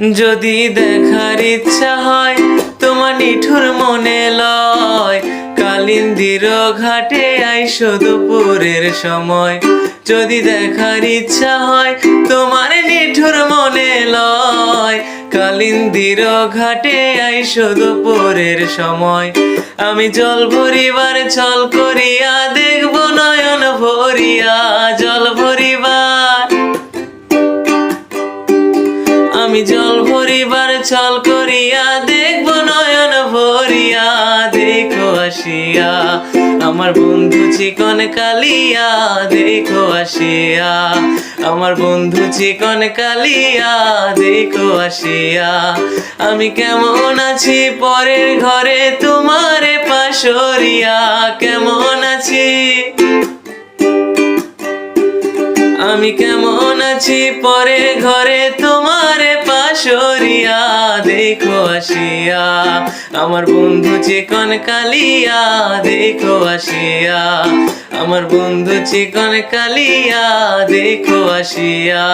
যদি দেখার ইচ্ছা হয় তোমার নিঠুর মনে লয়, কালিন্দির ঘাটে আইসো দুপুরের সময়। যদি দেখার ইচ্ছা হয় তোমার নিঠুর মনে লয়, কালিন্দির ঘাটে আইসো দুপুরের সময়। আমি জল ভরিবার ছল করিয়া দেখব নয়ন ভরিয়া, জল ভরিবার আমি জল ভরিবার ছল করিয়া দেখব নয়ন ভরিয়া। দেখো আসিয়া আমার বন্ধু চিকন কালিয়া, দেখো আসিয়া আমার বন্ধু চিকন কালিয়া, দেখো আসিয়া। আমি কেমন আছি পরের ঘরে তোমারে পাশরিয়া, কেমন আছি আমি কেমন আছি পরের ঘরে তোমারে পাশরিয়া। দেখো আসিয়া আমার বন্ধু চিকন কালিয়া, দেখো আসিয়া আমার বন্ধু চিকন কালিয়া, দেখো আসিয়া।